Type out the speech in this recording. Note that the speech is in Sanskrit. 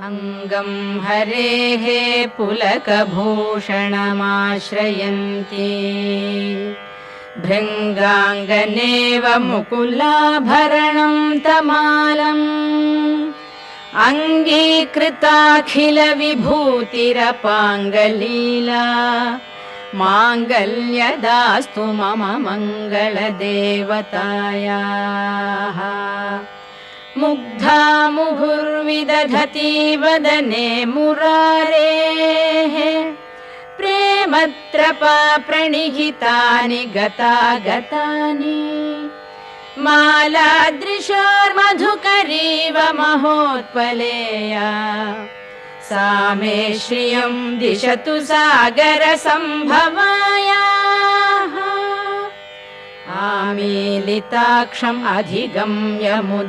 अंगं हरेः पुलकभूषणमाश्रयन्ती भृङ्गाङ्गनेव मुकुलाभरणं तमालम् अङ्गीकृताखिलविभूतिरपाङ्गलीला माङ्गल्यदास्तु मम मङ्गलदेवतायाः मुग्धा मुहुर्विदधती वदने मुरारेः प्रेमत्रपा प्रणिहितानि गतागतानि मालादृशोर्मधुकरीव महोत्पलेया सा मे श्रियं दिशतु सागरसम्भवायाः आमीलिताक्षम् अधिगम्य